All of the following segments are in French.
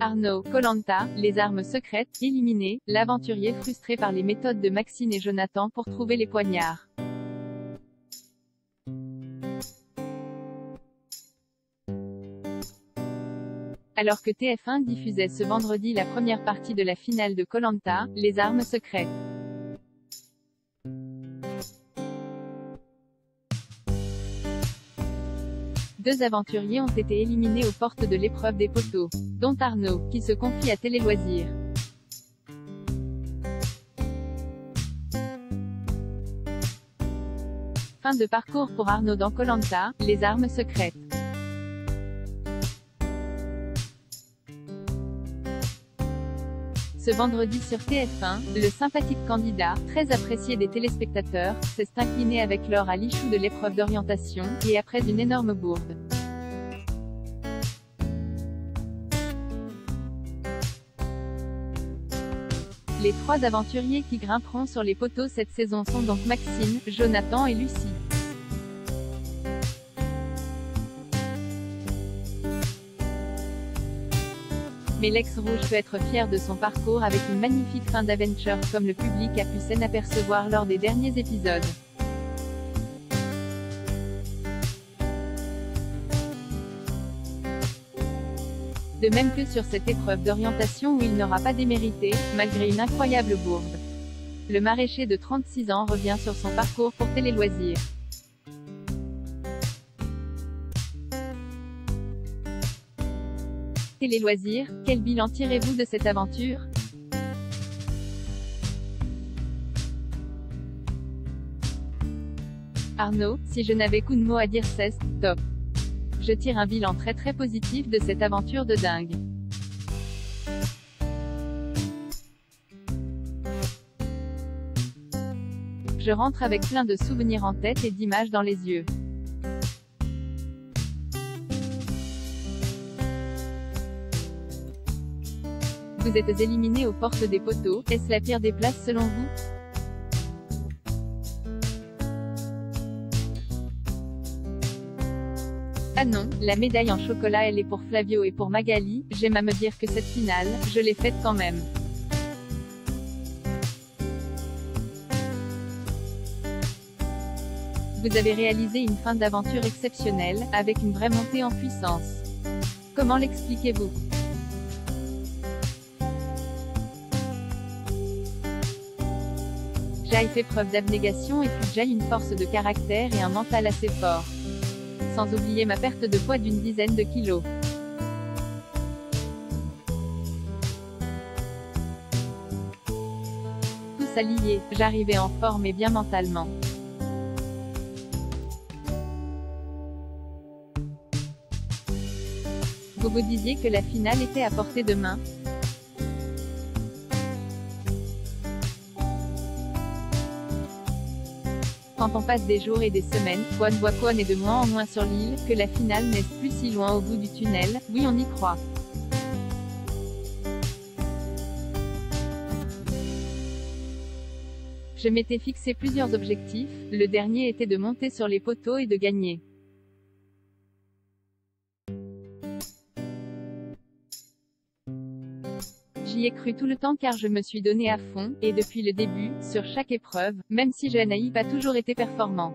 Arnaud, Koh-Lanta, les armes secrètes, éliminées, l'aventurier frustré par les méthodes de Maxine et Jonathan pour trouver les poignards. Alors que TF1 diffusait ce vendredi la première partie de la finale de Koh-Lanta, les armes secrètes. Deux aventuriers ont été éliminés aux portes de l'épreuve des poteaux, dont Arnaud, qui se confie à Télé Loisirs. Fin de parcours pour Arnaud dans Koh-Lanta, les armes secrètes. Ce vendredi sur TF1, le sympathique candidat, très apprécié des téléspectateurs, s'est incliné avec l'or à l'issue de l'épreuve d'orientation, et après une énorme bourde. Les trois aventuriers qui grimperont sur les poteaux cette saison sont donc Maxine, Jonathan et Lucie. Mais l'ex-rouge peut être fier de son parcours avec une magnifique fin d'aventure comme le public a pu s'en apercevoir lors des derniers épisodes. De même que sur cette épreuve d'orientation où il n'aura pas démérité, malgré une incroyable bourde. Le maraîcher de 36 ans revient sur son parcours pour Télé Loisirs. Télé Loisirs, quel bilan tirez-vous de cette aventure? Arnaud, si je n'avais qu'un mot à dire c'est top. Je tire un bilan très positif de cette aventure de dingue. Je rentre avec plein de souvenirs en tête et d'images dans les yeux. Vous êtes éliminé aux portes des poteaux, est-ce la pire des places selon vous? Ah non, la médaille en chocolat elle est pour Flavio et pour Magali, j'aime à me dire que cette finale, je l'ai faite quand même. Vous avez réalisé une fin d'aventure exceptionnelle, avec une vraie montée en puissance. Comment l'expliquez-vous? Jai fait preuve d'abnégation et puis Jai une force de caractère et un mental assez fort. Sans oublier ma perte de poids d'une dizaine de kilos. Tout ça lié, j'arrivais en forme et bien mentalement. Vous vous disiez que la finale était à portée de main? Quand on passe des jours et des semaines, Kwon voit Kwon est de moins en moins sur l'île, que la finale n'est plus si loin au bout du tunnel, oui on y croit. Je m'étais fixé plusieurs objectifs, le dernier était de monter sur les poteaux et de gagner. J'y ai cru tout le temps car je me suis donné à fond, et depuis le début, sur chaque épreuve, même si je n'ai pas toujours été performant.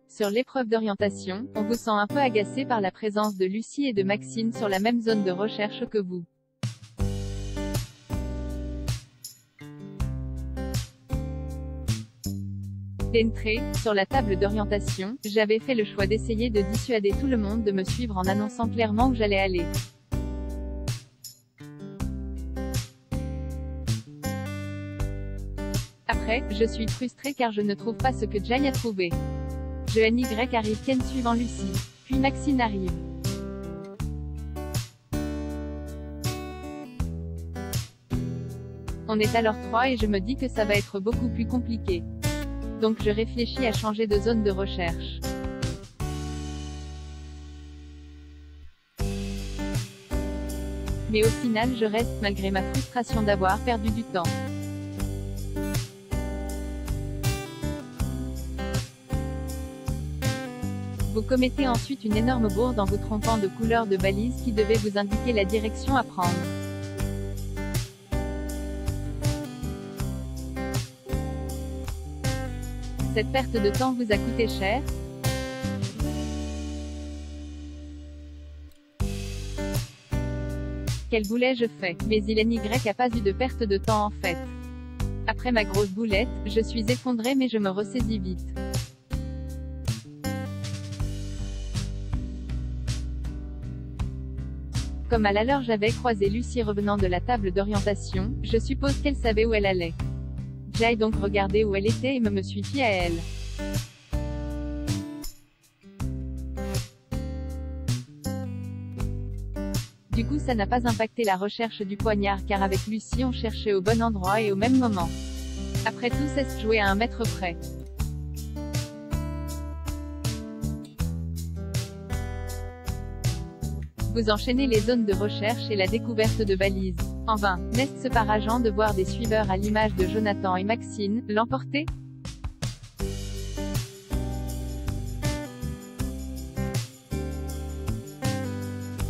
Sur l'épreuve d'orientation, on vous sent un peu agacé par la présence de Lucie et de Maxine sur la même zone de recherche que vous. D'entrée, sur la table d'orientation, j'avais fait le choix d'essayer de dissuader tout le monde de me suivre en annonçant clairement où j'allais aller. Après, je suis frustrée car je ne trouve pas ce que Jai a trouvé. NY arrive Ken suivant Lucie. Puis Maxine arrive. On est alors 3 et je me dis que ça va être beaucoup plus compliqué. Donc je réfléchis à changer de zone de recherche. Mais au final je reste malgré ma frustration d'avoir perdu du temps. Vous commettez ensuite une énorme bourde en vous trompant de couleur de balise qui devait vous indiquer la direction à prendre. Cette perte de temps vous a coûté cher? Quel boulet je fais, mais il n'y a pas eu de perte de temps en fait. Après ma grosse boulette, je suis effondrée mais je me ressaisis vite. Comme à l'heure j'avais croisé Lucie revenant de la table d'orientation, je suppose qu'elle savait où elle allait. J'ai donc regardé où elle était et me suis fié à elle. Du coup ça n'a pas impacté la recherche du poignard car avec Lucie on cherchait au bon endroit et au même moment. Après tout ça se jouait à 1 mètre près. Vous enchaînez les zones de recherche et la découverte de balises. En vain, n'est-ce pas rageant de voir des suiveurs à l'image de Jonathan et Maxine, l'emporter?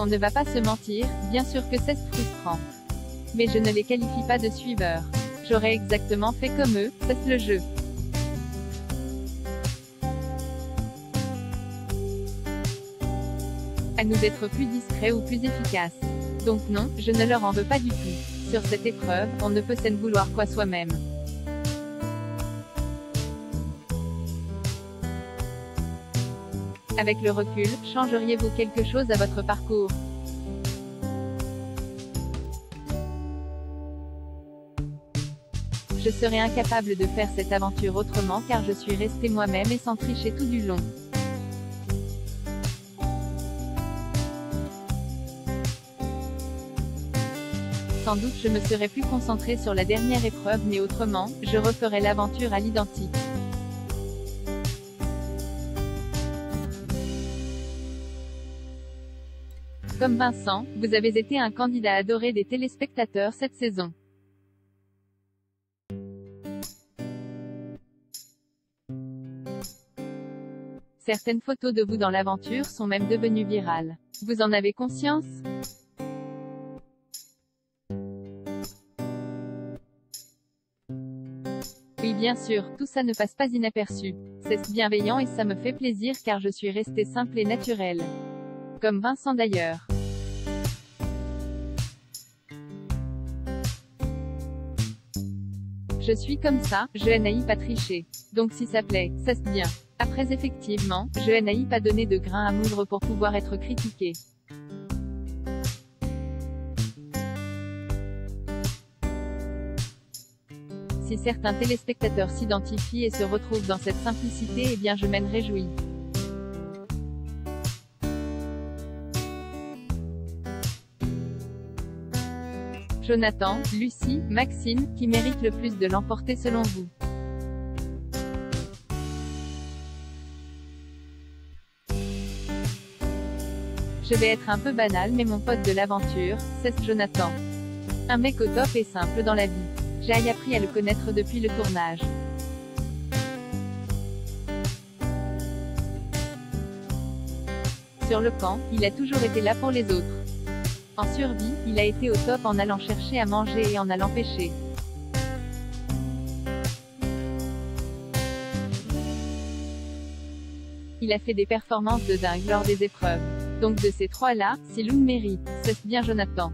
On ne va pas se mentir, bien sûr que c'est frustrant. Mais je ne les qualifie pas de suiveurs. J'aurais exactement fait comme eux, c'est le jeu. À nous d'être plus discrets ou plus efficaces. Donc non, je ne leur en veux pas du tout. Sur cette épreuve, on ne peut s'en vouloir qu'à soi-même. Avec le recul, changeriez-vous quelque chose à votre parcours? Je serais incapable de faire cette aventure autrement car je suis restée moi-même et sans tricher tout du long. Sans doute je me serais plus concentrée sur la dernière épreuve mais autrement, je referais l'aventure à l'identique. Comme Vincent, vous avez été un candidat adoré des téléspectateurs cette saison. Certaines photos de vous dans l'aventure sont même devenues virales. Vous en avez conscience? Oui bien sûr, tout ça ne passe pas inaperçu. C'est bienveillant et ça me fait plaisir car je suis restée simple et naturelle. Comme Vincent d'ailleurs. Je suis comme ça, je n'ai pas triché. Donc si ça plaît, ça se bien. Après effectivement, je n'ai pas donné de grain à moudre pour pouvoir être critiqué. Si certains téléspectateurs s'identifient et se retrouvent dans cette simplicité, eh bien je m'en réjouis. Jonathan, Lucie, Maxine, qui mérite le plus de l'emporter selon vous? Je vais être un peu banal mais mon pote de l'aventure, c'est Jonathan. Un mec au top et simple dans la vie. J'ai appris à le connaître depuis le tournage. Sur le camp, il a toujours été là pour les autres. En survie, il a été au top en allant chercher à manger et en allant pêcher. Il a fait des performances de dingue lors des épreuves. Donc de ces trois-là, si l'une mérite, c'est bien Jonathan.